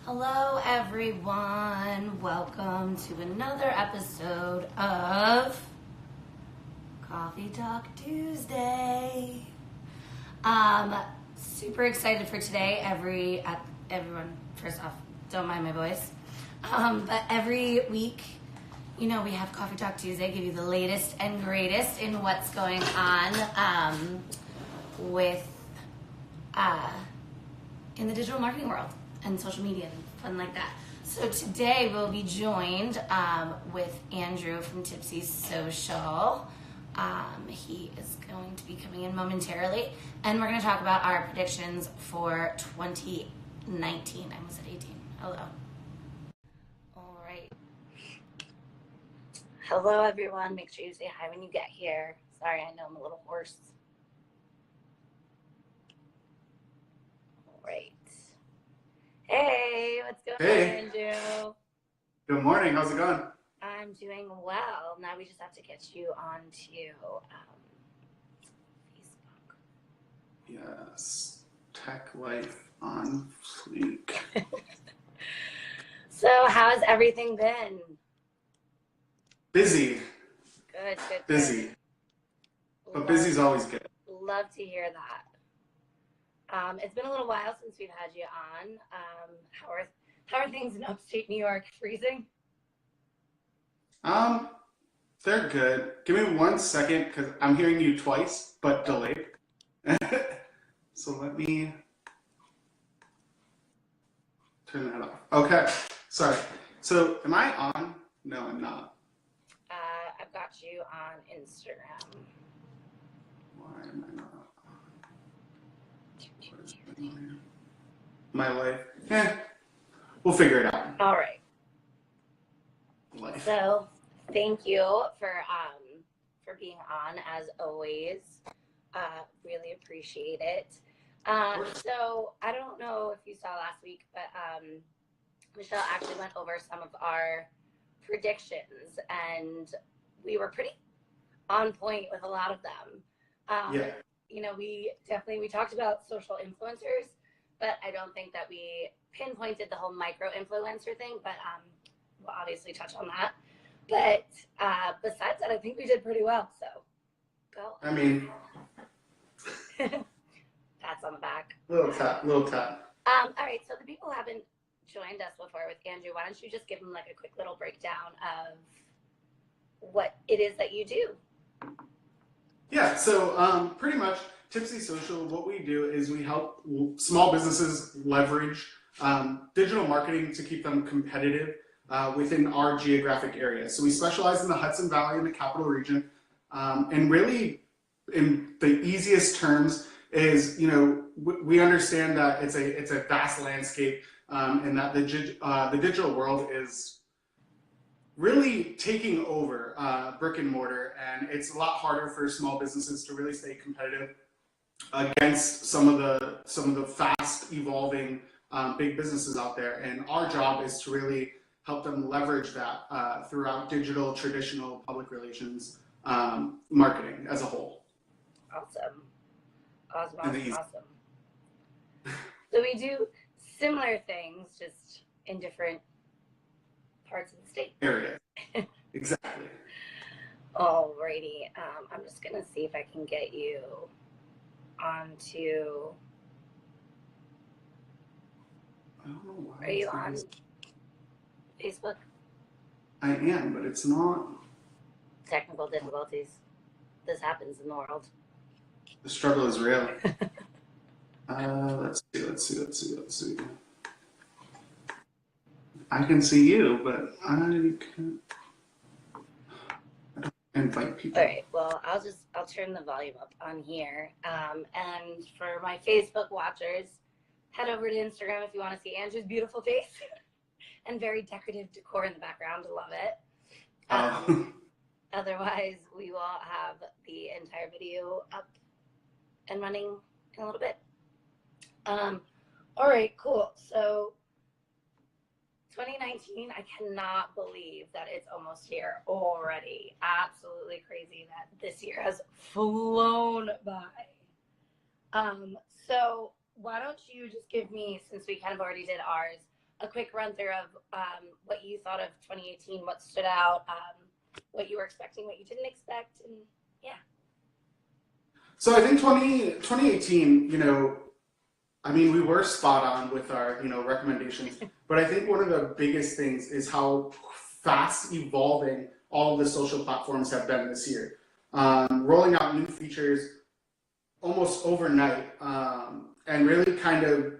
Hello, everyone. Welcome to another episode of Coffee Talk Tuesday. Super excited for today. Everyone, first off, don't mind my voice. But every week, we have Coffee Talk Tuesday, give you the latest and greatest in what's going on with in the digital marketing world and social media and fun like that. So today we'll be joined with Andrew from Tipsy Social. He is going to be coming in momentarily, and we're going to talk about our predictions for 2019. I almost said 18. Hello. All right. Hello, everyone. Make sure you say hi when you get here. Sorry, I know I'm a little hoarse. All right. Hey, what's going on, Andrew? Good morning. How's it going? I'm doing well. Now we just have to get you onto Facebook. Yes. Tech life on fleek. So, how's everything been? Busy. Good. Busy. But busy's always good. Love to hear that. It's been a little while since we've had you on. How are things in upstate New York? Freezing? They're good. Give me 1 second because I'm hearing you twice, but delayed. So let me turn that off. Okay. Sorry. So am I on? No, I'm not. I've got you on Instagram. Why am I not on? My life. We'll figure it out. All right. Life. So, thank you for being on as always. Really appreciate it. So I don't know if you saw last week, but Michelle actually went over some of our predictions, and we were pretty on point with a lot of them. Yeah. We talked about social influencers, but I don't think that we pinpointed the whole micro influencer thing, but we'll obviously touch on that. But besides that, I think we did pretty well, so go. I mean, Pats on the back. little tap. All right, so the people who haven't joined us before with Andrew, why don't you just give them like a quick little breakdown of what it is that you do? Yeah, so pretty much Tipsy Social, what we do is we help small businesses leverage digital marketing to keep them competitive within our geographic area. So we specialize in the Hudson Valley and the Capital Region. And really, in the easiest terms, is we understand that it's a vast landscape, and that the digital world is really taking over brick and mortar, and it's a lot harder for small businesses to really stay competitive against some of the fast evolving big businesses out there. And our job is to really help them leverage that throughout digital, traditional public relations marketing as a whole. Awesome. So we do similar things, just in different parts of the state. Area. Exactly. Alrighty. I'm just gonna see if I can get you onto. I don't know why. Are you on Facebook? I am, but it's not. Technical difficulties. This happens in the world. The struggle is real. Let's see. I can see you, but I don't invite people. All right. Well, I'll turn the volume up on here. And for my Facebook watchers, head over to Instagram if you want to see Andrew's beautiful face and very decorative decor in the background. Love it. Otherwise, we will have the entire video up and running in a little bit. All right, cool. So 2019, I cannot believe that it's almost here already. Absolutely crazy that this year has flown by. So why don't you just give me, since we kind of already did ours, a quick run through of what you thought of 2018, what stood out, what you were expecting, what you didn't expect, and yeah. So I think 2018, I mean, we were spot on with our, recommendations, but I think one of the biggest things is how fast evolving all of the social platforms have been this year. Rolling out new features almost overnight, and really kind of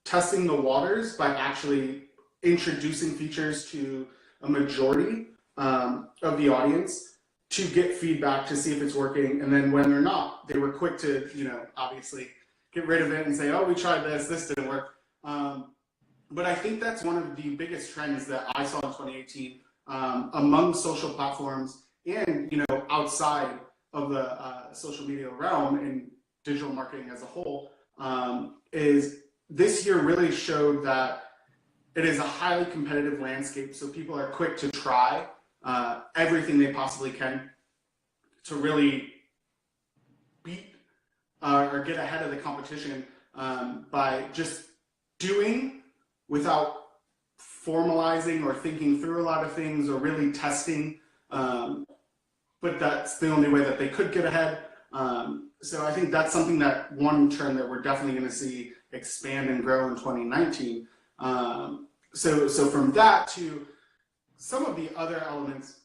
testing the waters by actually introducing features to a majority of the audience to get feedback to see if it's working. And then when they're not, they were quick to, obviously get rid of it and say, oh, we tried this didn't work. But I think that's one of the biggest trends that I saw in 2018 among social platforms and, outside of the social media realm and digital marketing as a whole, is this year really showed that it is a highly competitive landscape. So people are quick to try everything they possibly can to really beat or get ahead of the competition by just doing without formalizing or thinking through a lot of things or really testing. But that's the only way that they could get ahead. So I think that's something that one trend that we're definitely going to see expand and grow in 2019. So from that to some of the other elements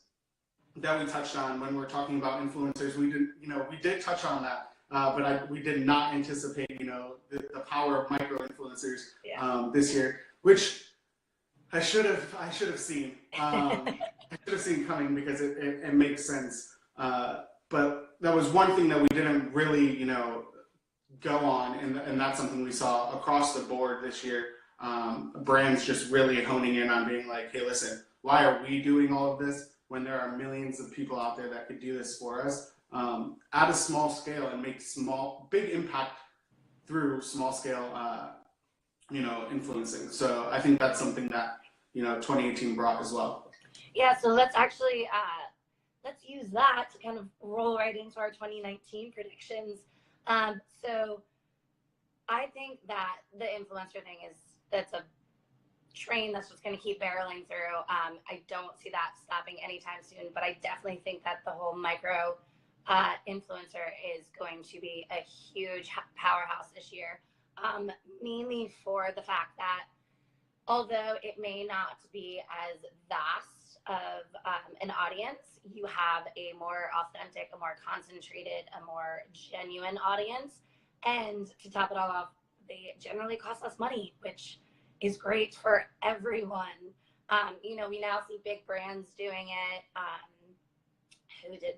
that we touched on when we're talking about influencers, we did touch on that, but we did not anticipate, the power of micro influencers this year, which I should have seen. I should have seen coming because it makes sense. But that was one thing that we didn't really, go on, and that's something we saw across the board this year. Brands just really honing in on being like, hey, listen, why are we doing all of this when there are millions of people out there that could do this for us at a small scale and make big impact through small scale, influencing. So I think that's something that, 2018 brought as well. Yeah, so let's actually, let's use that to kind of roll right into our 2019 predictions. So I think that the influencer thing that's a train that's just going to keep barreling through. I don't see that stopping anytime soon, but I definitely think that the whole micro influencer is going to be a huge powerhouse this year, mainly for the fact that although it may not be as vast of an audience, you have a more authentic, a more concentrated, a more genuine audience. And to top it all off, they generally cost less money, which is great for everyone. We now see big brands doing it.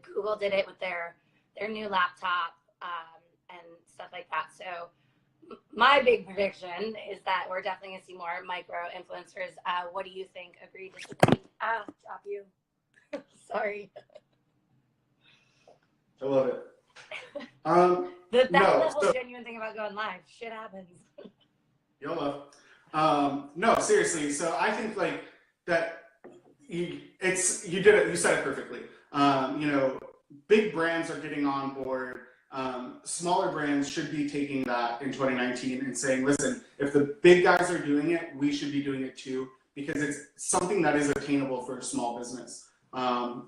Google did it with their new laptop and stuff like that. So my big prediction is that we're definitely going to see more micro influencers. What do you think? Agree, disagree? Drop you. Sorry. I love it. That's the whole genuine thing about going live. Shit happens. YOLO. No, seriously. So I think like that. You did it. You said it perfectly. Big brands are getting on board. Smaller brands should be taking that in 2019 and saying, listen, if the big guys are doing it, we should be doing it too, because it's something that is attainable for a small business.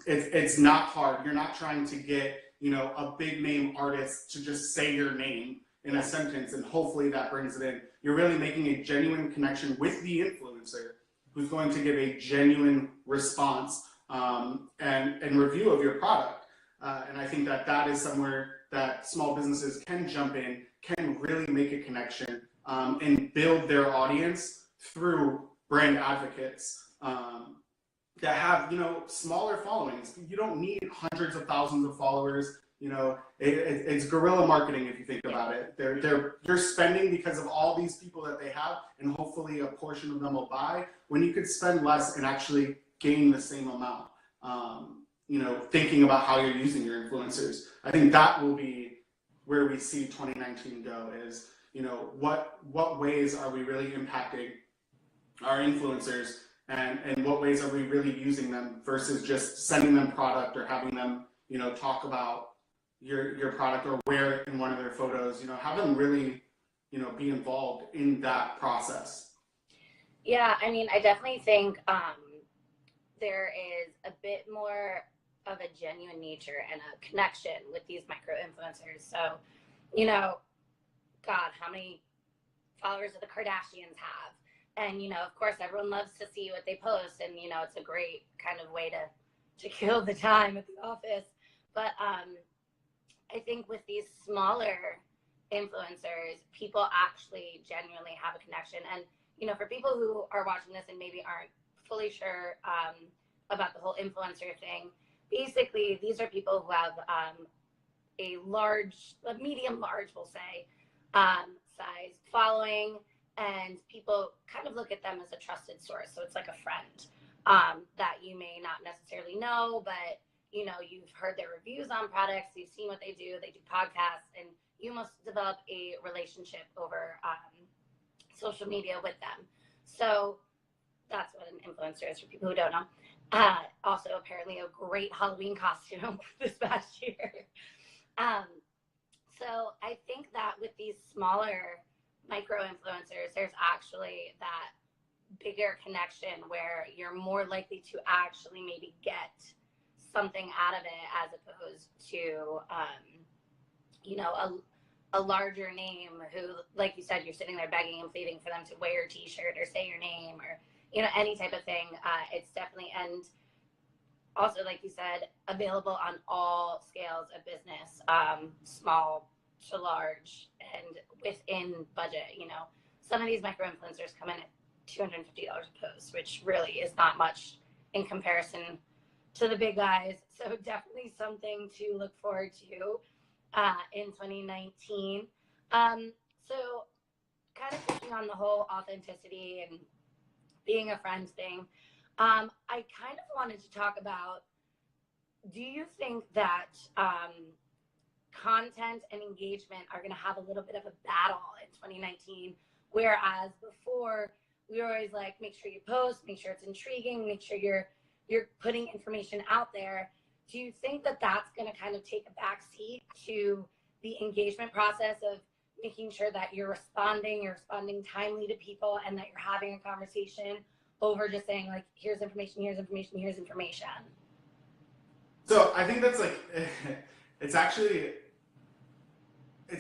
It's not hard. You're not trying to get, a big name artist to just say your name in a sentence and hopefully that brings it in. You're really making a genuine connection with the influencer who's going to give a genuine response and review of your product. And I think that is somewhere that small businesses can jump in, can really make a connection and build their audience through brand advocates that have, smaller followings. You don't need hundreds of thousands of followers. It's guerrilla marketing if you think about it. They're spending because of all these people that they have, and hopefully a portion of them will buy, when you could spend less and actually gain the same amount. Thinking about how you're using your influencers. I think that will be where we see 2019 go is, what ways are we really impacting our influencers and what ways are we really using them versus just sending them product or having them, talk about your product or wear it in one of their photos, have them really, be involved in that process. Yeah, I mean, I definitely think there is a bit more of a genuine nature and a connection with these micro influencers. So, you know, God, how many followers do the Kardashians have? And, of course, everyone loves to see what they post. And, it's a great kind of way to kill the time at the office. But I think with these smaller influencers, people actually genuinely have a connection. And, for people who are watching this and maybe aren't fully sure about the whole influencer thing, basically, these are people who have a medium large, we'll say, size following, and people kind of look at them as a trusted source. So it's like a friend that you may not necessarily know, but you've heard their reviews on products, you've seen what they do podcasts, and you must develop a relationship over social media with them. So that's what an influencer is for people who don't know. Also, apparently, a great Halloween costume this past year. Um, so I think that with these smaller micro influencers, there's actually that bigger connection where you're more likely to actually maybe get something out of it as opposed to, a larger name who, like you said, you're sitting there begging and pleading for them to wear your t-shirt or say your name or, any type of thing. It's definitely, and also, like you said, available on all scales of business, small to large and within budget. Some of these micro influencers come in at $250 a post, which really is not much in comparison to the big guys. So definitely something to look forward to in 2019. So kind of touching on the whole authenticity and being a friend thing, I kind of wanted to talk about, do you think that content and engagement are going to have a little bit of a battle in 2019, whereas before we were always like, make sure you post, make sure it's intriguing, make sure you're putting information out there. Do you think that that's going to kind of take a back seat to the engagement process of making sure that you're responding timely to people, and that you're having a conversation over just saying like, here's information, here's information, here's information? So I think that's like, it's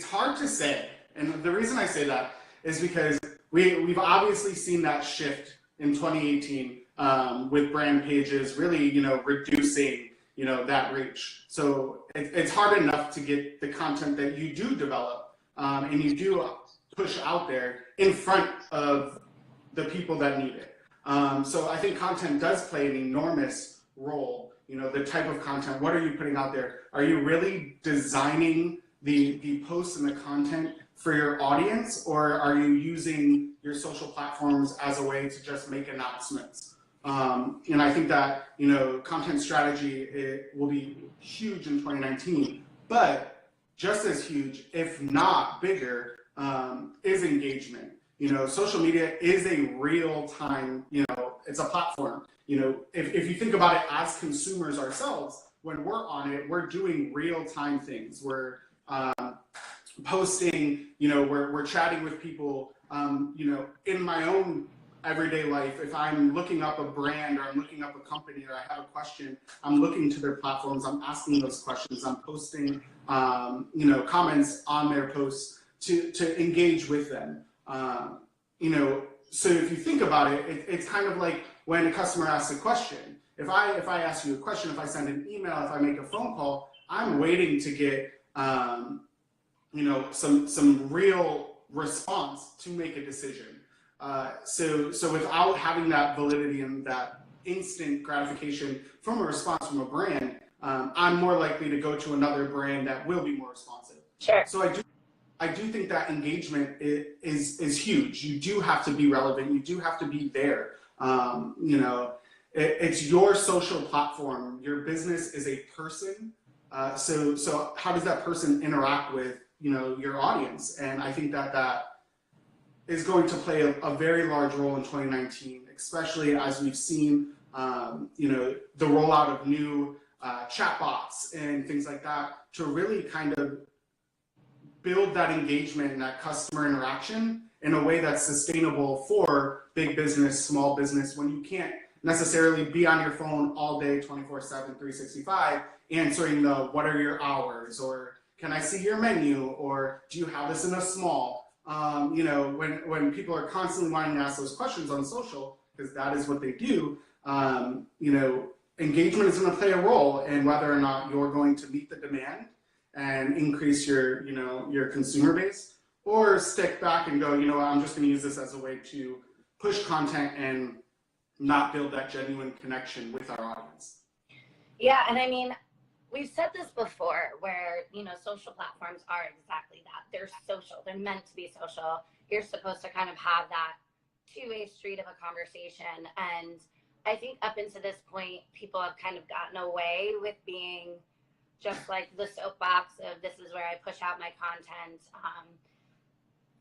hard to say. And the reason I say that is because we've obviously seen that shift in 2018 with brand pages really, reducing, that reach. So it's hard enough to get the content that you do develop and you do push out there in front of the people that need it. So I think content does play an enormous role. The type of content, what are you putting out there? Are you really designing the posts and the content for your audience, or are you using your social platforms as a way to just make announcements? And I think that, content strategy will be huge in 2019, but just as huge, if not bigger, is engagement. Social media is a real time, it's a platform. If you think about it as consumers ourselves, when we're on it, we're doing real time things. We're posting, we're chatting with people, in my own everyday life. If I'm looking up a brand or I'm looking up a company or I have a question, I'm looking to their platforms, I'm asking those questions, I'm posting, comments on their posts to engage with them. So if you think about it, it's kind of like when a customer asks a question. If I ask you a question, if I send an email, if I make a phone call, I'm waiting to get some real response to make a decision. So without having that validity and that instant gratification from a response from a brand, I'm more likely to go to another brand that will be more responsive. Sure. So I do think that engagement is huge. You do have to be relevant. You do have to be there. It's your social platform. Your business is a person. So how does that person interact with, your audience? And I think that is going to play a very large role in 2019, especially as we've seen, the rollout of new chatbots and things like that to really kind of build that engagement and that customer interaction in a way that's sustainable for big business, small business, when you can't necessarily be on your phone all day, 24/7, 365, answering the what are your hours, or can I see your menu, or do you have this in a small? When people are constantly wanting to ask those questions on social, because that is what they do, engagement is going to play a role in whether or not you're going to meet the demand and increase your consumer base, or stick back and go, I'm just going to use this as a way to push content and not build that genuine connection with our audience. Yeah, and I mean, we've said this before where, social platforms are exactly that. They're social. They're meant to be social. You're supposed to kind of have that two-way street of a conversation. And I think up until this point, people have kind of gotten away with being just like the soapbox of this is where I push out my content.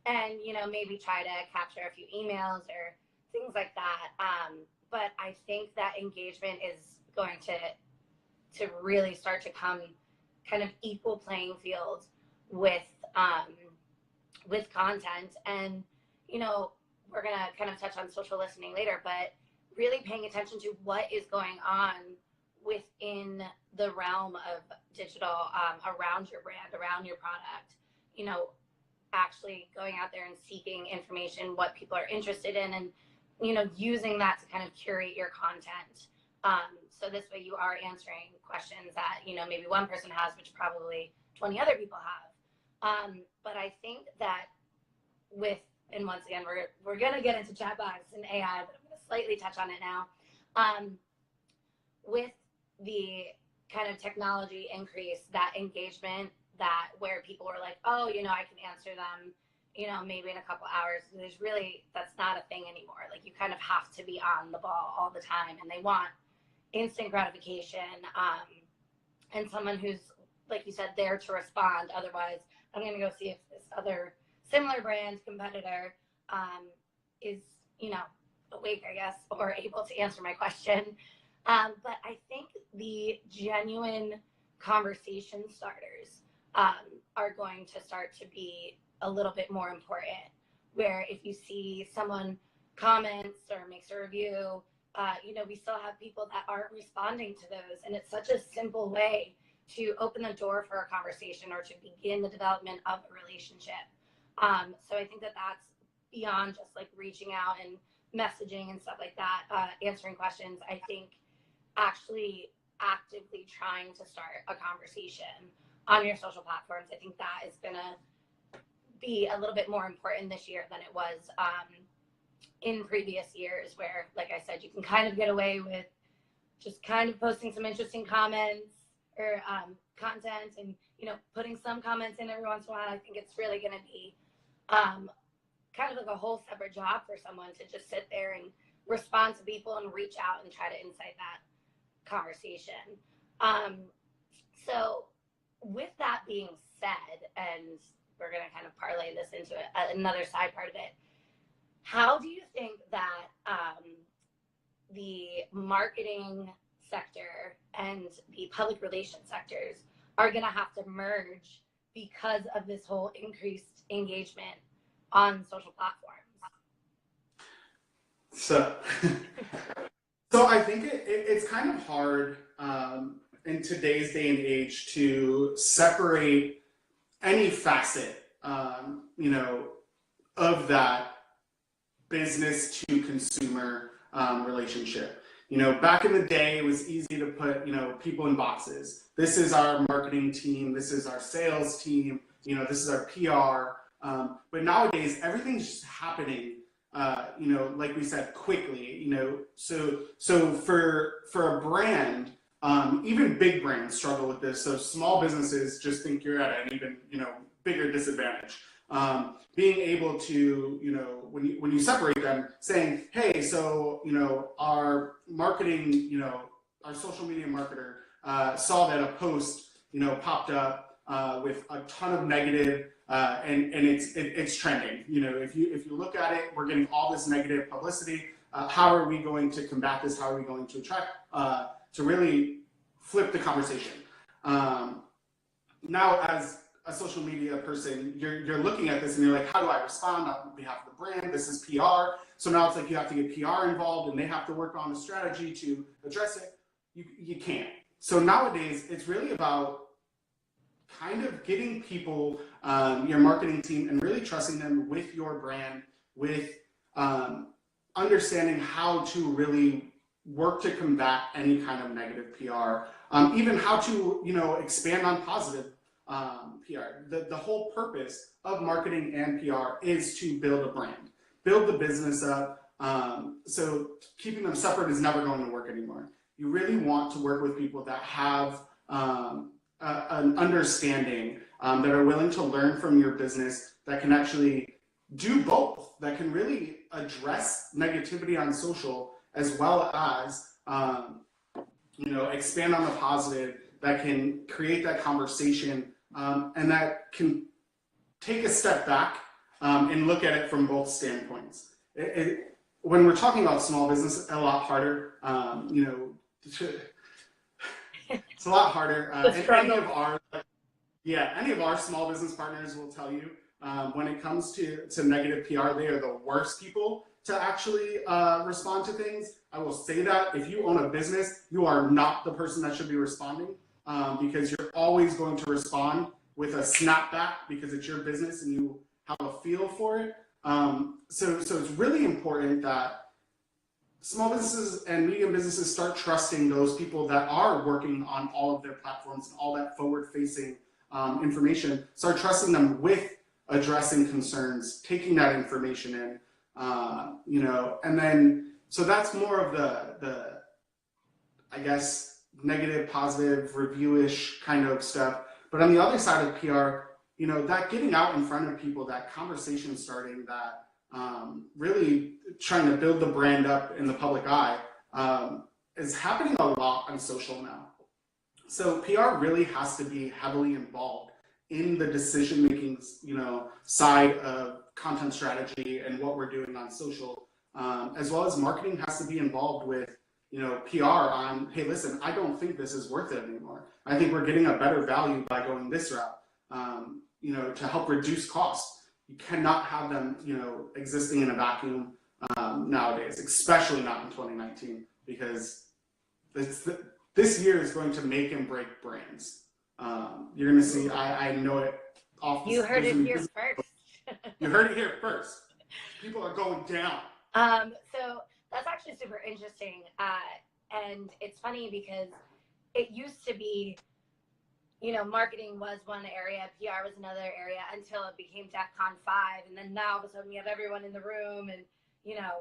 And, maybe try to capture a few emails or things like that. But I think that engagement is going to really start to come kind of equal playing field with content. And, we're going to kind of touch on social listening later, but really paying attention to what is going on within the realm of digital around your brand, around your product, actually going out there and seeking information, what people are interested in, and, using that to kind of curate your content. So this way you are answering questions that, maybe one person has, which probably 20 other people have. But I think that and once again, we're going to get into chatbots and AI, but I'm going to slightly touch on it now. With the kind of technology increase, that engagement, that where people were like, oh, I can answer them, maybe in a couple hours. That's not a thing anymore. Like, you kind of have to be on the ball all the time, and they want instant gratification, and someone who's, like you said, there to respond. Otherwise, I'm going to go see if this other similar brand competitor is, awake, I guess, or able to answer my question. But I think the genuine conversation starters are going to start to be a little bit more important, where if you see someone comments or makes a review, we still have people that aren't responding to those. And it's such a simple way to open the door for a conversation or to begin the development of a relationship. So I think that that's beyond just like reaching out and messaging and stuff like that, answering questions. I think actually actively trying to start a conversation on your social platforms, I think that is going to be a little bit more important this year than it was in previous years, where, like I said, you can kind of get away with just kind of posting some interesting comments or content and, putting some comments in every once in a while. I think it's really going to be kind of like a whole separate job for someone to just sit there and respond to people and reach out and try to incite that conversation. So with that being said, and we're going to kind of parlay this into another side part of it, how do you think that the marketing sector and the public relations sectors are going to have to merge because of this whole increased engagement on social platforms? So I think it's kind of hard in today's day and age to separate any facet, of that business to consumer relationship. Back in the day, it was easy to put, people in boxes. This is our marketing team. This is our sales team. This is our PR. But nowadays, everything's just happening, like we said, quickly. So for a brand, even big brands struggle with this. So small businesses just think you're at an even, bigger disadvantage. Being able to, when you separate them, saying, hey, so, our marketing, our social media marketer saw that a post, popped up with a ton of negative, and it's trending. If you look at it, we're getting all this negative publicity. How are we going to combat this? How are we going to attract, to really flip the conversation? Now, a social media person, you're looking at this and you're like, how do I respond on behalf of the brand? This is PR. So now it's like you have to get PR involved and they have to work on a strategy to address it. You can't. So nowadays, it's really about kind of getting people, your marketing team, and really trusting them with your brand, with understanding how to really work to combat any kind of negative PR, even how to, expand on positive PR. The whole purpose of marketing and PR is to build a brand, build the business up. So keeping them separate is never going to work anymore. You really want to work with people that have an understanding, that are willing to learn from your business, that can actually do both, that can really address negativity on social as well as expand on the positive, that can create that conversation, and that can take a step back and look at it from both standpoints. When we're talking about small business, a lot harder. It's a lot harder. Any of our small business partners will tell you, when it comes to negative PR, they are the worst people to actually respond to things. I will say that if you own a business, you are not the person that should be responding, because you're always going to respond with a snapback because it's your business and you have a feel for it. So it's really important that small businesses and medium businesses start trusting those people that are working on all of their platforms and all that forward-facing information. Start trusting them with addressing concerns, taking that information in, and then, so that's more of the I guess, negative, positive, review-ish kind of stuff. But on the other side of PR, that getting out in front of people, that conversation starting, that really trying to build the brand up in the public eye, is happening a lot on social now. So PR really has to be heavily involved in the decision-making, side of content strategy and what we're doing on social, as well as marketing has to be involved with, PR on, hey, listen, I don't think this is worth it anymore. I think we're getting a better value by going this route, to help reduce costs. You cannot have them, existing in a vacuum nowadays, especially not in 2019, because this year is going to make and break brands. You're going to see, I know it. You heard it here first. You heard it here first. People are going down. So that's actually super interesting. And it's funny because it used to be, marketing was one area, PR was another area, until it became DEFCON 5. And then now all of a sudden we have everyone in the room and,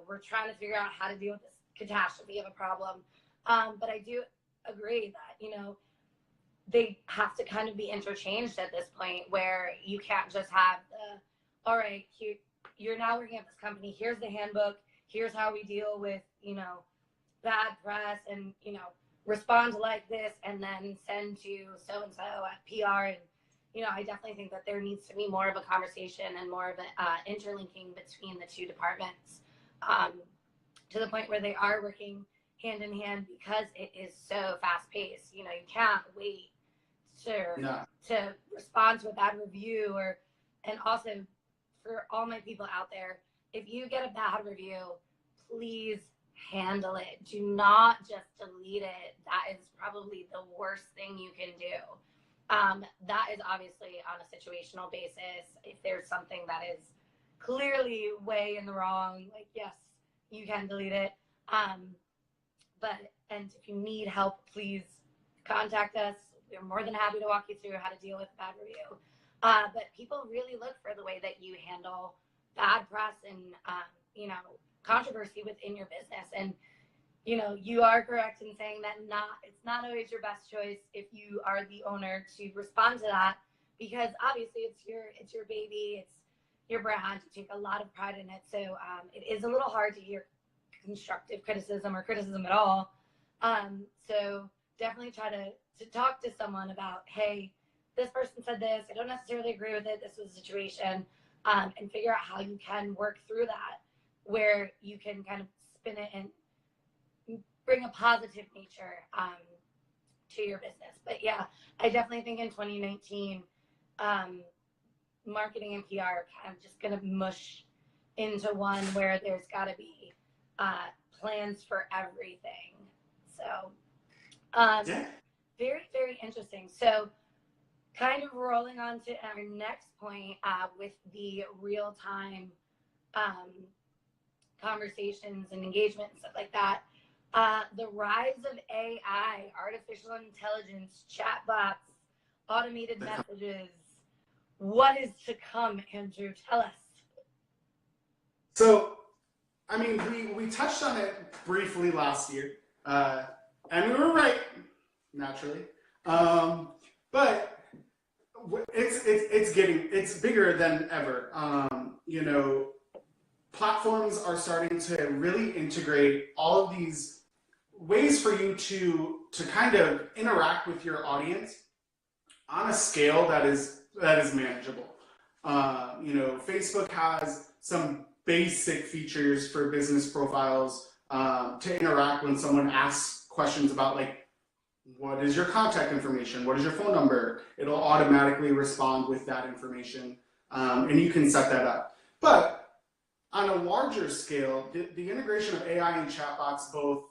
we're trying to figure out how to deal with this catastrophe of a problem. But I do agree that, they have to kind of be interchanged at this point, where you can't just have all right, you're now working at this company, here's the handbook, here's how we deal with, bad press and, respond like this, and then send to so-and-so at PR. And, I definitely think that there needs to be more of a conversation and more of an interlinking between the two departments, to the point where they are working hand in hand, because it is so fast-paced. You can't wait to respond to a bad review, and also for all my people out there, if you get a bad review, please handle it. Do not just delete it. That is probably the worst thing you can do. That is obviously on a situational basis. If there's something that is clearly way in the wrong, like, yes, you can delete it. And if you need help, please contact us. We're more than happy to walk you through how to deal with a bad review. But people really look for the way that you handle bad press and, controversy within your business. And, you are correct in saying that it's not always your best choice if you are the owner to respond to that, because obviously it's your baby, it's your brand, you take a lot of pride in it. So it is a little hard to hear constructive criticism or criticism at all. So definitely try to talk to someone about, hey, this person said this, I don't necessarily agree with it, this was a situation, and figure out how you can work through that, where you can kind of spin it and bring a positive nature to your business. But yeah, I definitely think in 2019, marketing and PR are kind of just going to mush into one where there's got to be plans for everything. So, Yeah. very, very interesting. So, kind of rolling on to our next point with the real time conversations and engagement and stuff like that. The rise of AI, artificial intelligence, chatbots, automated messages. What is to come, Andrew? Tell us. So, I mean, we touched on it briefly last year, and we were right, naturally. But it's bigger than ever. You know, platforms are starting to really integrate all of these ways for you to kind of interact with your audience on a scale that is manageable. You know, Facebook has some basic features for business profiles to interact when someone asks questions about, like, what is your contact information? What is your phone number? It'll automatically respond with that information, and you can set that up. But on a larger scale, the integration of AI and chatbots, both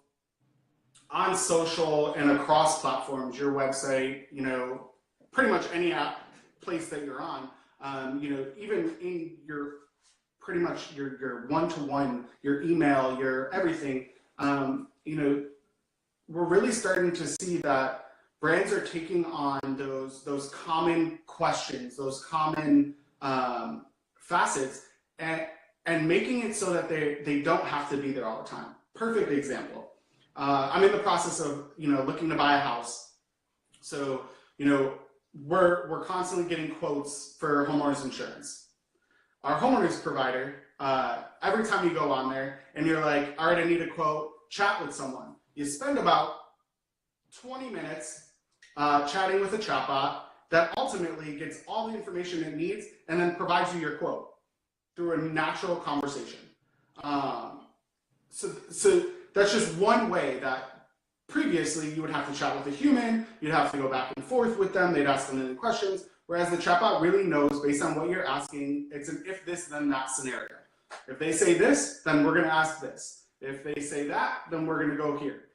on social and across platforms, your website, you know, pretty much any place that you're on, you know, even in your pretty much your one-to-one, your email, your everything, you know, we're really starting to see that brands are taking on those common questions, those common facets, and making it so that they don't have to be there all the time. Perfect example. I'm in the process of, you know, looking to buy a house. So, you know, we're constantly getting quotes for homeowners insurance. Our homeowners provider, every time you go on there and you're like, all right, I need a quote, chat with someone. You spend about 20 minutes chatting with a chatbot that ultimately gets all the information it needs and then provides you your quote through a natural conversation. So that's just one way that previously you would have to chat with a human, you'd have to go back and forth with them, they'd ask them any questions, whereas the chatbot really knows based on what you're asking, it's an if this, then that scenario. If they say this, then we're gonna ask this. If they say that, then we're gonna go here.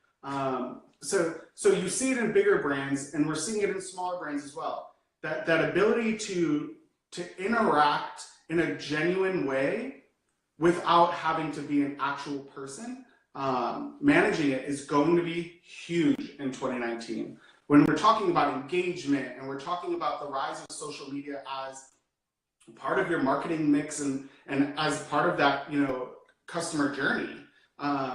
So you see it in bigger brands, and we're seeing it in smaller brands as well. That ability to interact in a genuine way without having to be an actual person, managing it is going to be huge in 2019. When we're talking about engagement and we're talking about the rise of social media as part of your marketing mix and as part of that, you know, customer journey,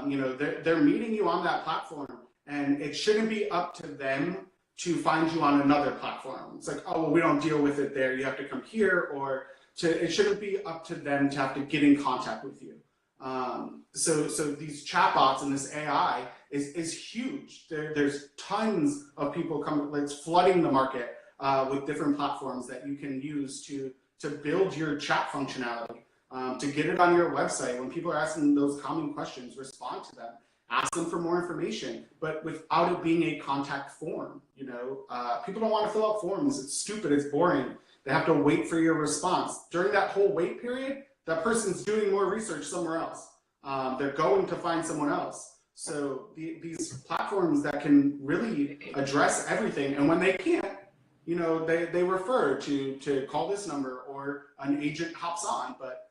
you know, they're meeting you on that platform, and it shouldn't be up to them to find you on another platform. It's like, oh, well, we don't deal with it there. You have to come here, or it shouldn't be up to them to have to get in contact with you. So these chatbots and this AI is huge. There's tons of people coming, it's flooding the market with different platforms that you can use to build your chat functionality, to get it on your website. When people are asking those common questions, respond to them. Ask them for more information, but without it being a contact form. You know, people don't want to fill out forms. It's stupid. It's boring. They have to wait for your response. During that whole wait period, that person's doing more research somewhere else. They're going to find someone else. So these platforms that can really address everything, and when they can't, you know, they refer to call this number, or an agent hops on. But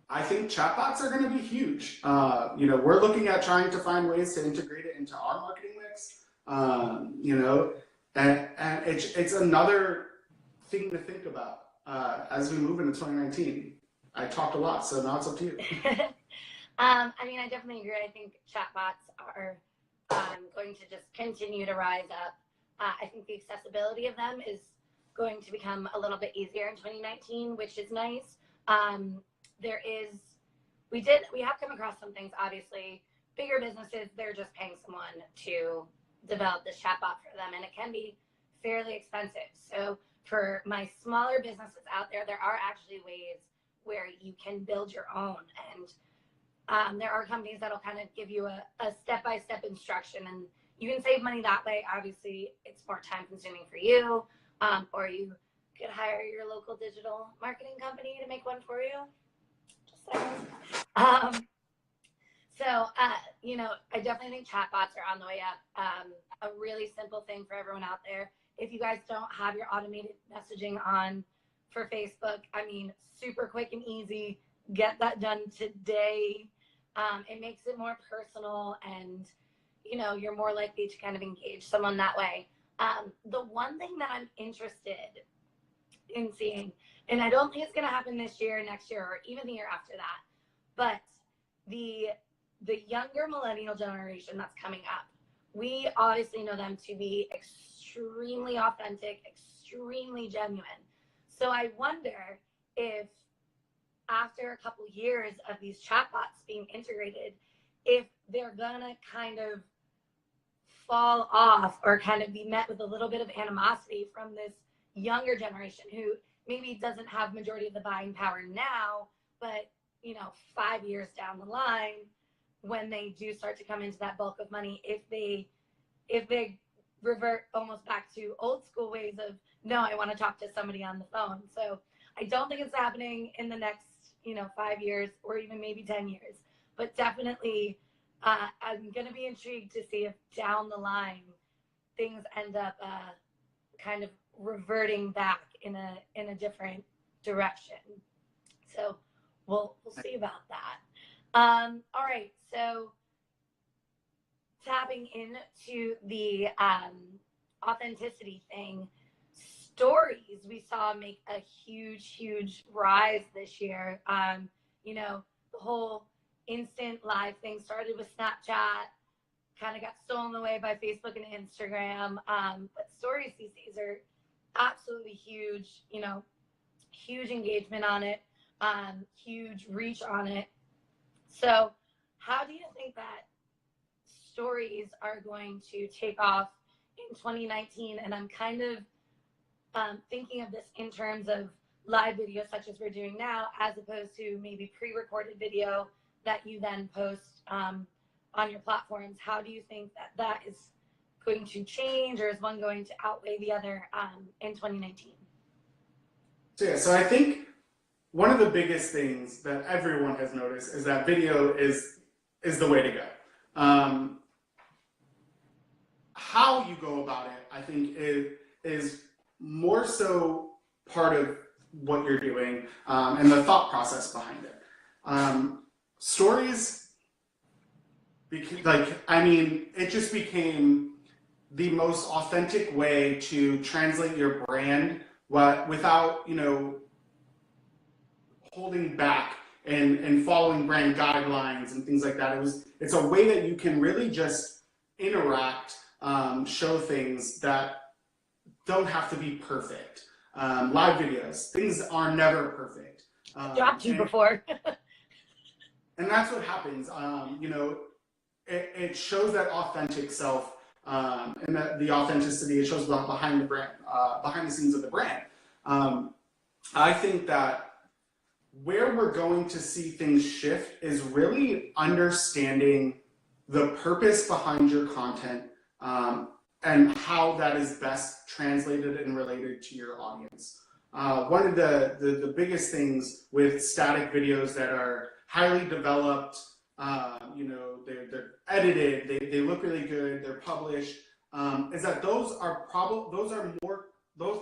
I think chatbots are going to be huge. You know, we're looking at trying to find ways to integrate it into our marketing mix. You know, and it's another thing to think about as we move into 2019. I talked a lot, so now it's up to you. I mean, I definitely agree. I think chatbots are going to just continue to rise up. I think the accessibility of them is going to become a little bit easier in 2019, which is nice. We have come across some things, obviously. Bigger businesses, they're just paying someone to develop this chatbot for them, and it can be fairly expensive. So for my smaller businesses out there, there are actually ways where you can build your own. And there are companies that'll kind of give you a step-by-step instruction, and you can save money that way. Obviously, it's more time consuming for you, or you could hire your local digital marketing company to make one for you. Just saying. You know, I definitely think chatbots are on the way up. A really simple thing for everyone out there. If you guys don't have your automated messaging on for Facebook, I mean, super quick and easy. Get that done today. It makes it more personal, and, you know, you're more likely to kind of engage someone that way. The one thing that I'm interested in seeing, and I don't think it's going to happen this year, next year, or even the year after that, but the younger millennial generation that's coming up, we obviously know them to be extremely authentic, extremely genuine. So I wonder if after a couple years of these chatbots being integrated, if they're gonna kind of fall off or kind of be met with a little bit of animosity from this younger generation who maybe doesn't have majority of the buying power now, but, you know, 5 years down the line, when they do start to come into that bulk of money, if they revert almost back to old school ways of, no, I want to talk to somebody on the phone. So I don't think it's happening in the next, you know, 5 years or even maybe 10 years, but definitely I'm going to be intrigued to see if down the line things end up kind of reverting back in a different direction. So we'll see about that. All right, so tapping into the authenticity thing, stories we saw make a huge rise this year. You know, the whole instant live thing started with Snapchat, kind of got stolen away by Facebook and Instagram. But stories these days are absolutely huge, you know, huge engagement on it, huge reach on it. So how do you think that stories are going to take off in 2019? And I'm kind of thinking of this in terms of live video such as we're doing now, as opposed to maybe pre-recorded video that you then post on your platforms. How do you think that is going to change, or is one going to outweigh the other in 2019? So I think one of the biggest things that everyone has noticed is that video is the way to go. How you go about it, I think, is more so part of what you're doing and the thought process behind it. Stories, it just became the most authentic way to translate your brand without, you know, holding back and following brand guidelines and things like that. It's a way that you can really just interact, show things that don't have to be perfect. Live videos, things are never perfect. Dropped you before. And that's what happens. You know, it shows that authentic self and that the authenticity. It shows behind the brand, behind the scenes of the brand. I think that where we're going to see things shift is really understanding the purpose behind your content and how that is best translated and related to your audience. One of the biggest things with static videos that are highly developed, you know, they're edited, they look really good, they're published, is that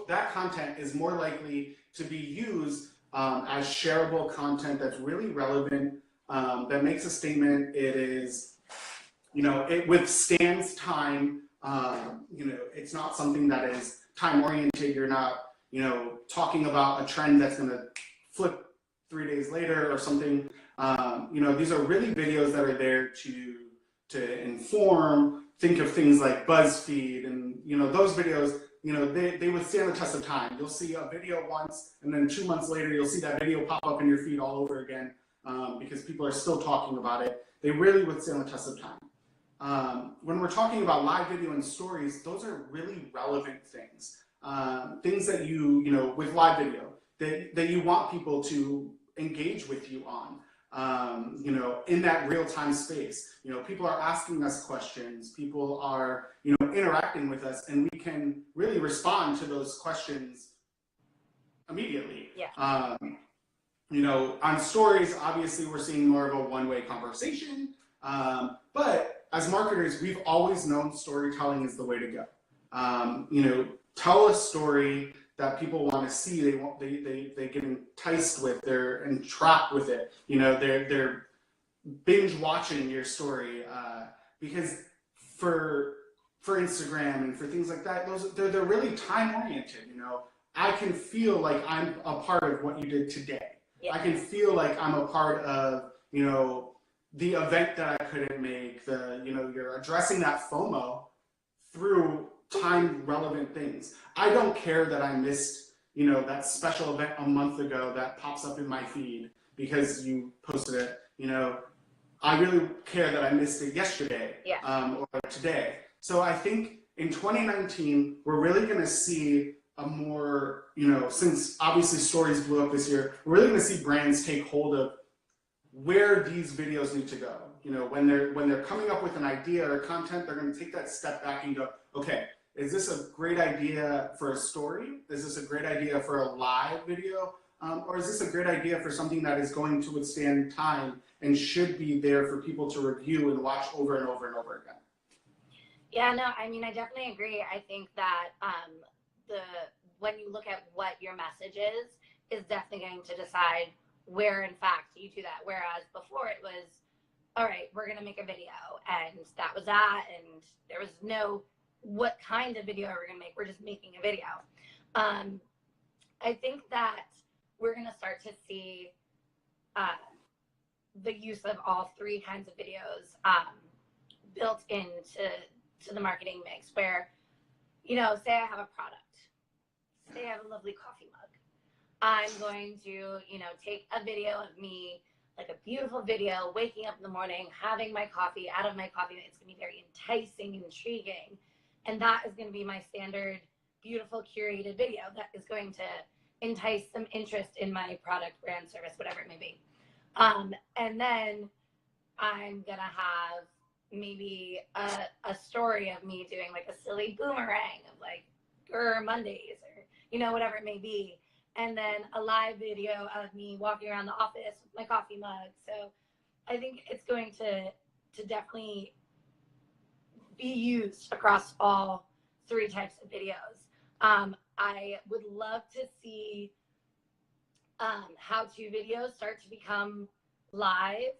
that content is more likely to be used as shareable content that's really relevant, that makes a statement. It is, you know, it withstands time. You know, it's not something that is time oriented. You're not, you know, talking about a trend that's going to flip 3 days later or something. You know, these are really videos that are there to inform. Think of things like BuzzFeed, and, you know, those videos, you know, they withstand the test of time. You'll see a video once, and then 2 months later, you'll see that video pop up in your feed all over again because people are still talking about it. They really withstand the test of time. When we're talking about live video and stories, those are really relevant things. Things that you know, with live video, that you want people to engage with you on. You know, in that real-time space, you know, people are asking us questions, people are, you know, interacting with us, and we can really respond to those questions immediately. Yeah. You know, on stories, obviously we're seeing more of a one-way conversation. But as marketers, we've always known storytelling is the way to go. You know, tell a story that people want to see. They get enticed with. They're entrapped with it. You know, they're binge watching your story because for Instagram and for things like that, they're really time oriented. You know, I can feel like I'm a part of what you did today. Yeah. I can feel like I'm a part of, you know, the event that I couldn't make. You know, you're addressing that FOMO through time relevant things. I don't care that I missed, you know, that special event a month ago that pops up in my feed because you posted it. You know, I really care that I missed it yesterday. Yeah. Or today. So I think in 2019, we're really going to see a more, you know, since obviously stories blew up this year, we're really going to see brands take hold of where these videos need to go. You know, when they're coming up with an idea or content, they're going to take that step back and go, okay, is this a great idea for a story? Is this a great idea for a live video? Or is this a great idea for something that is going to withstand time and should be there for people to review and watch over and over and over again? Yeah, no, I mean, I definitely agree. I think that when you look at what your message is definitely going to decide where, in fact, you do that. Whereas before it was, all right, we're going to make a video, and that was that, and there was no what kind of video are we going to make. We're just making a video. I think that we're going to start to see the use of all three kinds of videos built into the marketing mix, where, you know, say I have a product, say I have a lovely coffee mug. I'm going to, you know, take a video of me, like a beautiful video, waking up in the morning, having my coffee, out of my coffee. It's going to be very enticing, intriguing. And that is going to be my standard, beautiful, curated video that is going to entice some interest in my product, brand, service, whatever it may be. And then I'm going to have maybe a story of me doing like a silly boomerang of like Grr Mondays, or, you know, whatever it may be. And then a live video of me walking around the office with my coffee mug. So I think it's going to definitely be used across all three types of videos. I would love to see how-to videos start to become live,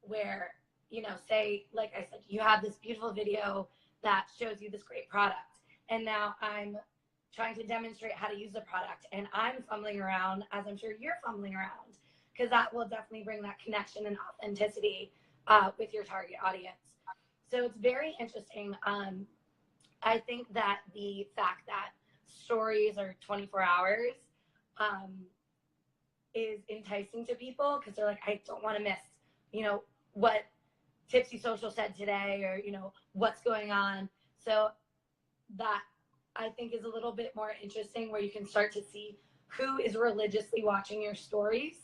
where, you know, say, like I said, you have this beautiful video that shows you this great product, and now I'm trying to demonstrate how to use the product, and I'm fumbling around, as I'm sure you're fumbling around, because that will definitely bring that connection and authenticity with your target audience. So it's very interesting. I think that the fact that stories are 24 hours is enticing to people, because they're like, I don't want to miss, you know, what Tipsy Social said today, or, you know, what's going on. So that, I think, is a little bit more interesting, where you can start to see who is religiously watching your stories,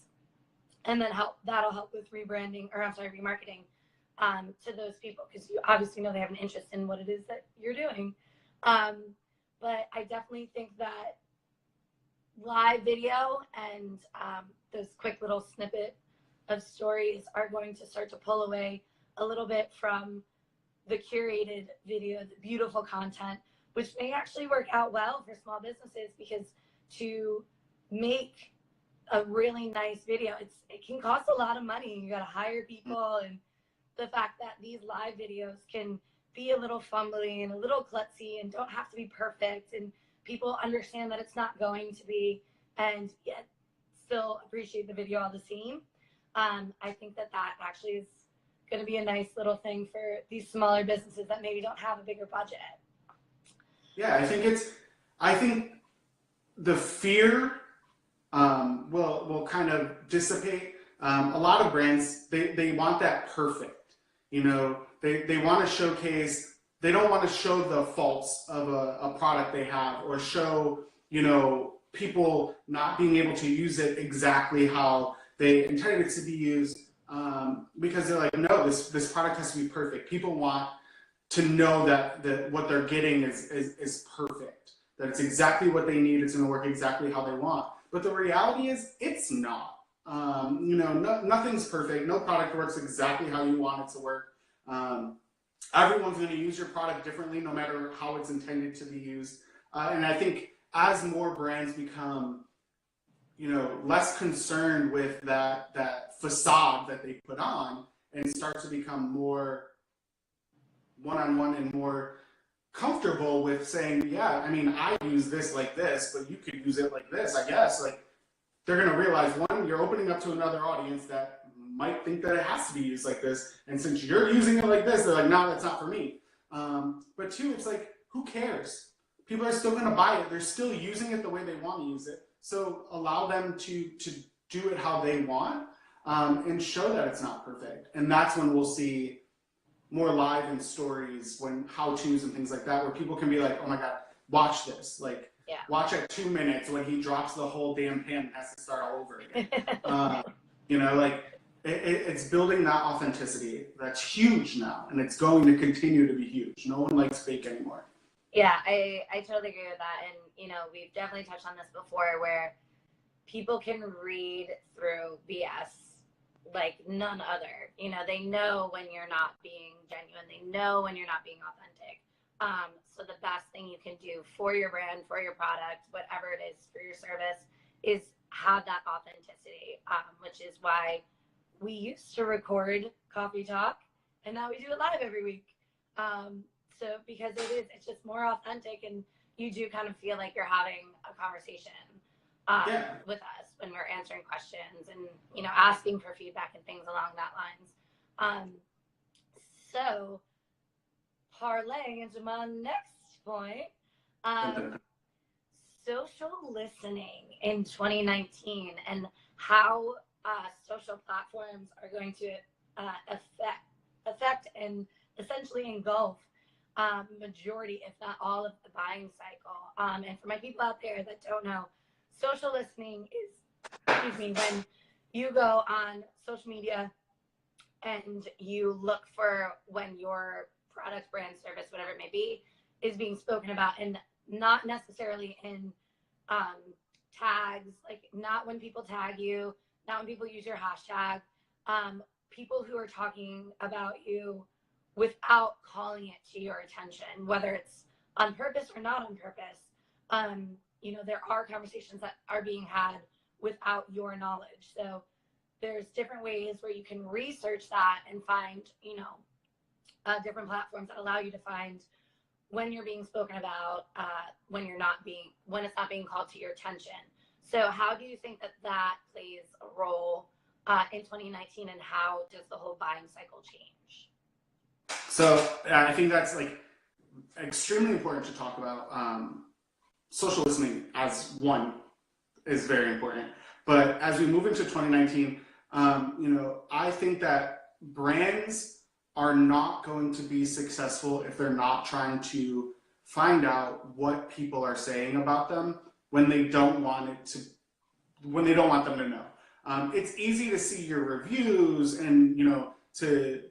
and then that'll help with remarketing to those people, because you obviously know they have an interest in what it is that you're doing. But I definitely think that live video and those quick little snippet of stories are going to start to pull away a little bit from the curated video, the beautiful content, which may actually work out well for small businesses, because to make a really nice video, it can cost a lot of money. You got to hire people, and the fact that these live videos can be a little fumbly and a little klutzy and don't have to be perfect, and people understand that it's not going to be, and yet still appreciate the video all the same. I think that actually is going to be a nice little thing for these smaller businesses that maybe don't have a bigger budget. Yeah, I think the fear will kind of dissipate. A lot of brands, they want that perfect. You know, they want to showcase, they don't want to show the faults of a product they have, or show, you know, people not being able to use it exactly how they intended it to be used, because they're like, no, this product has to be perfect. People want to know that what they're getting is perfect. that it's exactly what they need, it's going to work exactly how they want. But the reality is, it's not. Nothing's perfect. No product works exactly how you want it to work. Everyone's going to use your product differently, no matter how it's intended to be used. And I think as more brands become, less concerned with that facade that they put on and start to become more one-on-one and more comfortable with saying, yeah, I mean, I use this like this, but you could use it like this, I guess. Like, they're going to realize, one, you're opening up to another audience that might think that it has to be used like this. And since you're using it like this, they're like, no, that's not for me. But two, it's like, who cares? People are still going to buy it. They're still using it the way they want to use it. So allow them to do it how they want, and show that it's not perfect. And that's when we'll see more live and stories, when how-tos and things like that, where people can be like, oh my God, watch this. Like, watch at 2 minutes when he drops the whole damn pan and has to start all over again. It's building that authenticity that's huge now, and it's going to continue to be huge. No one likes fake anymore. Yeah, I totally agree with that. And, we've definitely touched on this before, where people can read through BS like none other. They know when you're not being genuine. They know when you're not being authentic. So the best thing you can do for your brand, for your product, whatever it is for your service, is have that authenticity, which is why we used to record Coffee Talk, and now we do it live every week. So because it's just more authentic, and you do kind of feel like you're having a conversation with us when we're answering questions and, asking for feedback and things along that lines. So parlaying into my next point, social listening in 2019 and how social platforms are going to affect and essentially engulf majority, if not all, of the buying cycle. And for my people out there that don't know, social listening is, when you go on social media and you look for when your product, brand, service, whatever it may be, is being spoken about, and not necessarily in tags, like not when people tag you, not when people use your hashtag, people who are talking about you without calling it to your attention, whether it's on purpose or not on purpose. There are conversations that are being had without your knowledge. So there's different ways where you can research that and find, different platforms that allow you to find when you're being spoken about, when it's not being called to your attention. So how do you think that plays a role in 2019, and how does the whole buying cycle change? So I think that's extremely important to talk about. Social listening as one is very important. But as we move into 2019, I think that brands are not going to be successful if they're not trying to find out what people are saying about them when they don't want them to know. It's easy to see your reviews and, to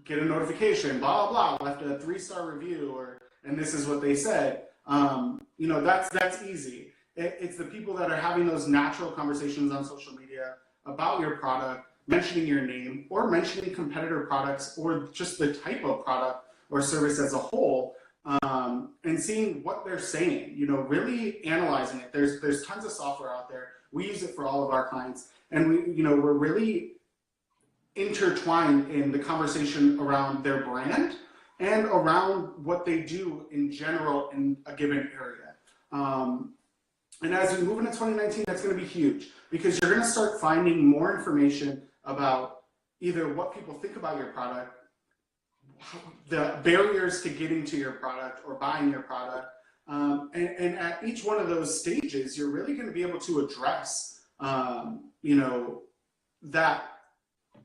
get a notification, blah, blah, blah, left a 3-star review, and this is what they said. That's easy. It's the people that are having those natural conversations on social media about your product, mentioning your name, or mentioning competitor products, or just the type of product or service as a whole, and seeing what they're saying, really analyzing it. There's tons of software out there. We use it for all of our clients, and we're really intertwined in the conversation around their brand and around what they do in general in a given area. And as we move into 2019, that's going to be huge, because you're going to start finding more information about either what people think about your product, the barriers to getting to your product or buying your product. And at each one of those stages, you're really going to be able to address, that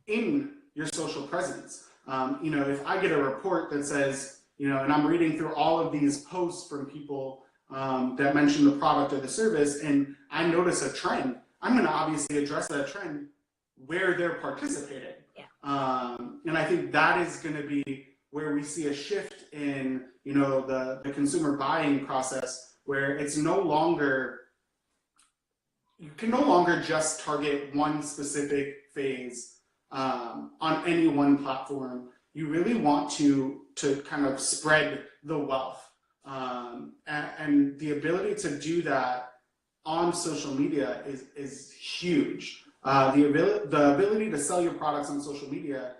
in your social presence. If I get a report that says, and I'm reading through all of these posts from people that mention the product or the service, and I notice a trend, I'm going to obviously address that trend where they're participating. Yeah. And I think that is going to be where we see a shift in, the consumer buying process where it's no longer, you can no longer just target one specific phase on any one platform. You really want to kind of spread the wealth, and the ability to do that on social media is huge. The ability to sell your products on social media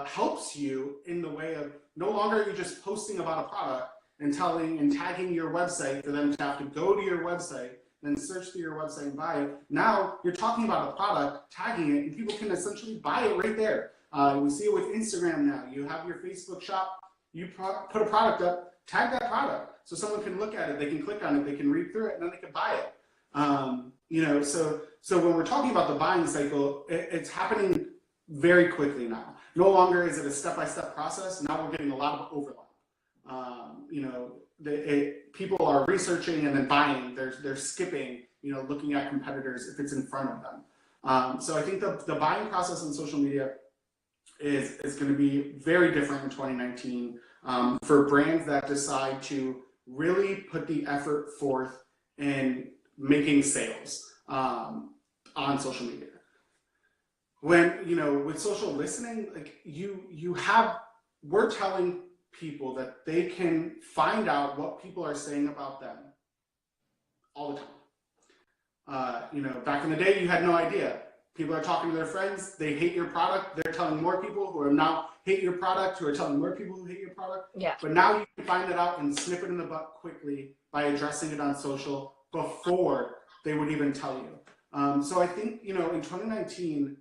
helps you in the way of no longer are you just posting about a product and tagging your website for them to have to go to your website, then search through your website and buy it. Now you're talking about a product, tagging it, and people can essentially buy it right there. We see it with Instagram now. You have your Facebook shop, you put a product up, tag that product so someone can look at it, they can click on it, they can read through it, and then they can buy it. So when we're talking about the buying cycle, it's happening very quickly now. No longer is it a step-by-step process. Now we're getting a lot of overlap. People are researching and then buying. They're skipping, looking at competitors if it's in front of them. So I think the buying process on social media is going to be very different in 2019 for brands that decide to really put the effort forth in making sales on social media. When, with social listening, like we're telling people that they can find out what people are saying about them all the time. Back in the day, you had no idea. People are talking to their friends, they hate your product, they're telling more people who are now hate your product, who are telling more people who hate your product. Yeah. But now you can find that out and snip it in the butt quickly by addressing it on social before they would even tell you. So I think, in 2019,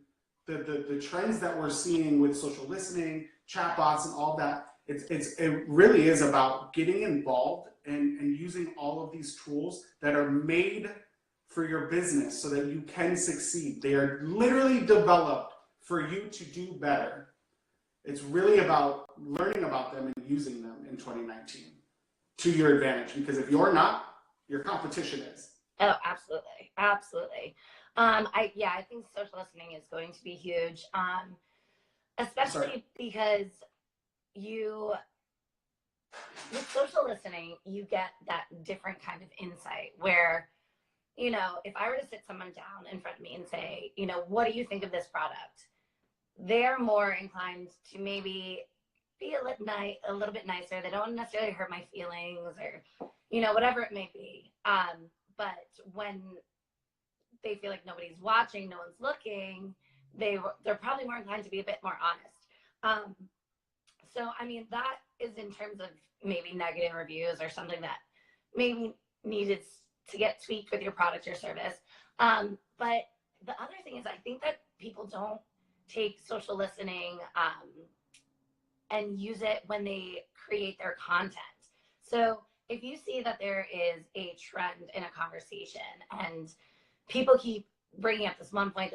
the trends that we're seeing with social listening, chatbots, and all that, it really is about getting involved and using all of these tools that are made for your business so that you can succeed. They are literally developed for you to do better. It's really about learning about them and using them in 2019 to your advantage, because if you're not, your competition is. Oh, absolutely. Absolutely. I think social listening is going to be huge. Especially because with social listening, you get that different kind of insight where, if I were to sit someone down in front of me and say, what do you think of this product? They're more inclined to maybe be a little bit nicer. They don't necessarily hurt my feelings or, whatever it may be. But when they feel like nobody's watching, no one's looking, they're probably more inclined to be a bit more honest. So, that is in terms of maybe negative reviews or something that maybe needed to get tweaked with your product or service. But the other thing is I think that people don't take social listening and use it when they create their content. So if you see that there is a trend in a conversation and people keep bringing up this one point,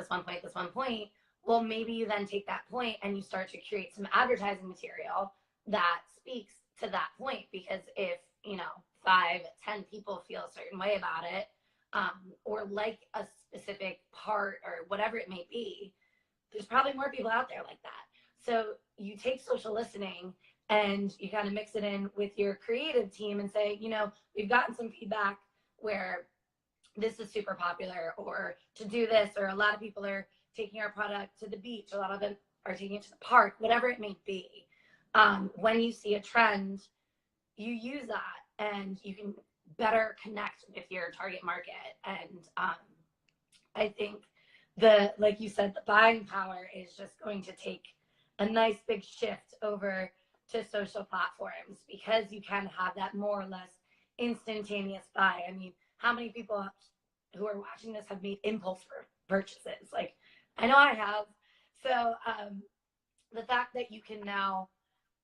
well, maybe you then take that point and you start to create some advertising material that speaks to that point. Because if, 5, 10 people feel a certain way about it, or like a specific part or whatever it may be, there's probably more people out there like that. So you take social listening and you kind of mix it in with your creative team and say, we've gotten some feedback where this is super popular, or to do this, or a lot of people are taking our product to the beach, a lot of them are taking it to the park, whatever it may be. When you see a trend, you use that and you can better connect with your target market. And I think like you said, the buying power is just going to take a nice big shift over to social platforms, because you can have that more or less instantaneous buy. How many people who are watching this have made impulse purchases? Like, I know I have. So the fact that you can now,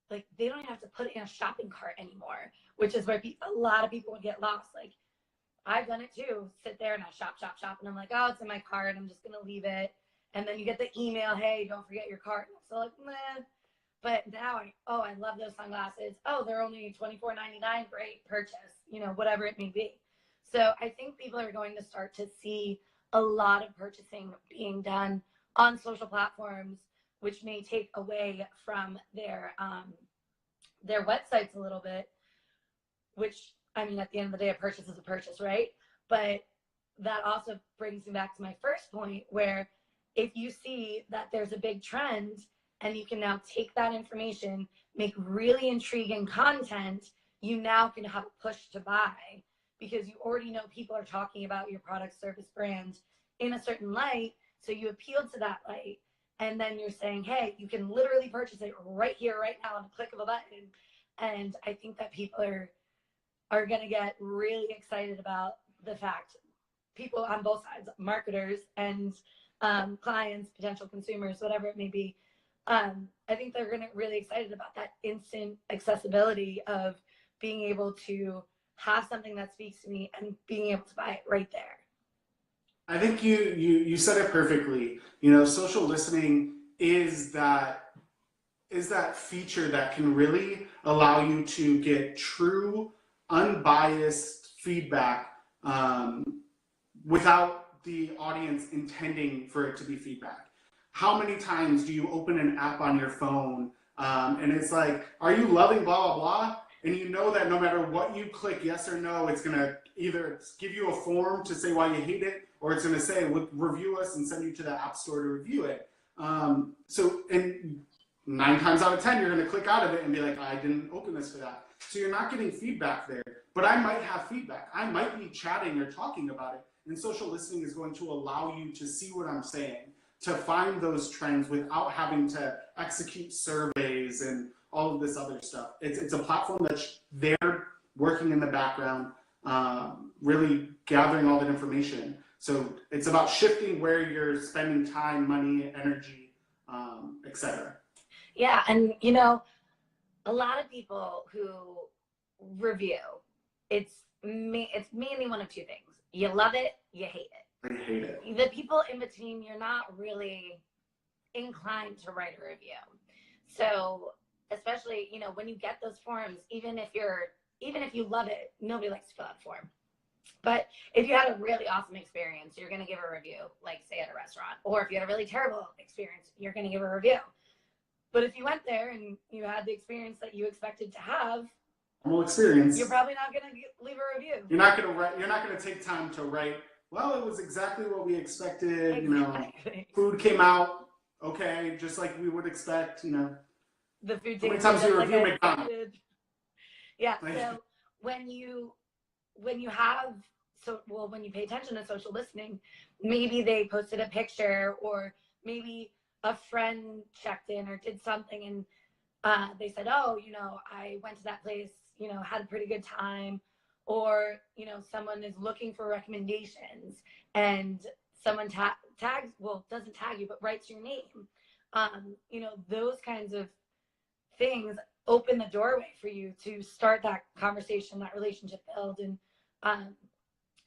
like, they don't even have to put it in a shopping cart anymore, which is where a lot of people would get lost. Like, I've done it too. Sit there and I shop, and I'm like, oh, it's in my cart, I'm just gonna leave it. And then you get the email, hey, don't forget your cart. And I'm still like, meh. But now I love those sunglasses. Oh, they're only $24.99. Great purchase, whatever it may be. So I think people are going to start to see a lot of purchasing being done on social platforms, which may take away from their websites a little bit, which I mean, at the end of the day, a purchase is a purchase, right? But that also brings me back to my first point, where if you see that there's a big trend and you can now take that information, make really intriguing content, you now can have a push to buy because you already know people are talking about your product, service, brand in a certain light. So you appeal to that light. And then you're saying, hey, you can literally purchase it right here, right now, on a click of a button. And I think that people are going to get really excited about the fact, people on both sides, marketers and clients, potential consumers, whatever it may be. I think they're going to get really excited about that instant accessibility of being able to have something that speaks to me and being able to buy it right there. I think you said it perfectly. You know, social listening is that feature that can really allow you to get true, unbiased feedback without the audience intending for it to be feedback. How many times do you open an app on your phone and it's like, are you loving blah, blah, blah? And you know that no matter what you click, yes or no, it's going to either give you a form to say why you hate it, or it's going to say, review us and send you to the app store to review it. And 9 times out of 10, you're going to click out of it and be like, I didn't open this for that. So you're not getting feedback there. But I might have feedback. I might be chatting or talking about it. And social listening is going to allow you to see what I'm saying, to find those trends without having to execute surveys and all of this other stuff. It's a platform that's there working in the background, really gathering all that information. So it's about shifting where you're spending time, money, energy, etc. Yeah, and you know, a lot of people who review, it's mainly one of two things. You love it, you hate it. I hate it. The people in between, you're not really inclined to write a review. So especially, you know, when you get those forms, even if you love it, nobody likes to fill out a form. But if you had a really awesome experience, you're going to give a review, like say at a restaurant. Or if you had a really terrible experience, you're going to give a review. But if you went there and you had the experience that you expected to have, experience, you're probably not going to leave a review. You're not going to take time to write, well, it was exactly what we expected. Exactly. You know, food came out okay, just like we would expect. You know, the food. How many times do you review McDonald's? Yeah. So when you have when you pay attention to social listening, maybe they posted a picture, or maybe a friend checked in or did something, and they said, oh, you know, I went to that place, you know, had a pretty good time. Or, you know, someone is looking for recommendations and someone doesn't tag you, but writes your name. You know, those kinds of things open the doorway for you to start that conversation, that relationship build, and,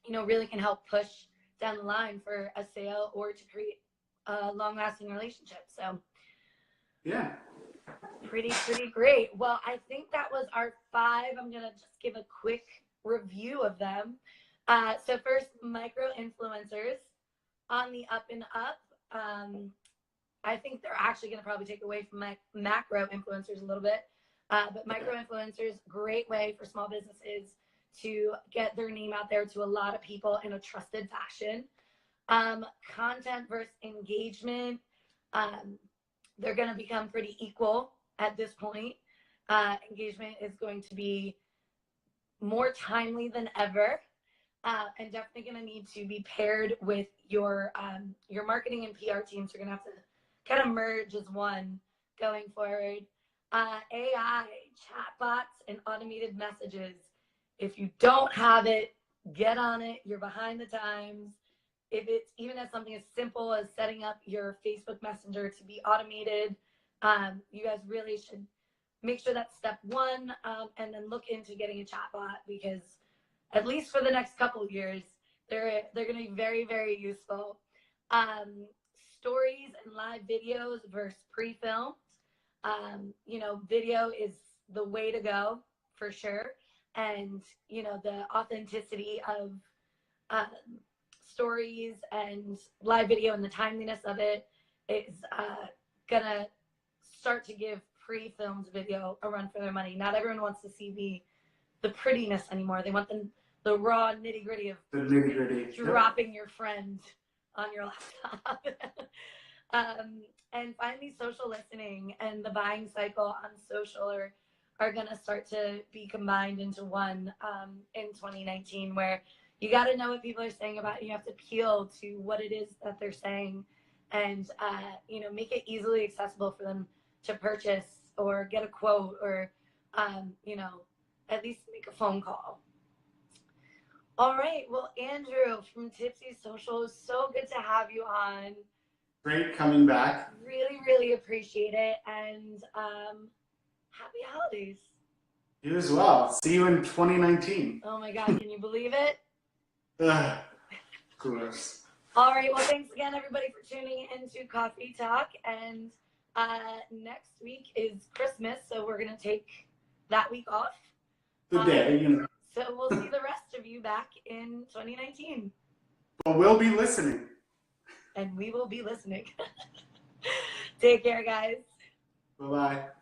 you know, really can help push down the line for a sale or to create a long-lasting relationship. So, yeah. Pretty great. Well, I think that was our 5. I'm going to just give a quick review of them. So first, micro influencers on the up and up. I think they're actually going to probably take away from my macro influencers a little bit. But micro influencers, great way for small businesses to get their name out there to a lot of people in a trusted fashion. Content versus engagement. They're going to become pretty equal at this point. Engagement is going to be more timely than ever, and definitely going to need to be paired with your marketing and PR teams. You're going to have to kind of merge as one going forward. AI, chatbots, and automated messages. If you don't have it, get on it. You're behind the times. If it's even as something as simple as setting up your Facebook Messenger to be automated, you guys really should make sure that's step 1, and then look into getting a chatbot, because at least for the next couple of years, they're going to be very, very useful. Stories and live videos versus pre-filmed. You know, video is the way to go for sure. And, you know, the authenticity of stories and live video and the timeliness of it is going to start to give pre-filmed video a run for their money. Not everyone wants to see the the prettiness anymore. They want the raw nitty-gritty of The nitty-gritty. dropping your friend on your laptop. And finally, social listening and the buying cycle on social are going to start to be combined into one in 2019, where you got to know what people are saying about you. You have to appeal to what it is that they're saying, and make it easily accessible for them to purchase or get a quote, or at least make a phone call. All right. Well, Andrew from Tipsy Social, is so good to have you on. Great coming back. Really, really appreciate it. And happy holidays. You as well. See you in 2019. Oh my God, can you believe it? Ugh, gross. All right. Well, thanks again, everybody, for tuning into Coffee Talk. And next week is Christmas, so we're going to take that week off. The day, So we'll see the rest of you back in 2019. But we'll be listening. And we will be listening. Take care, guys. Bye-bye.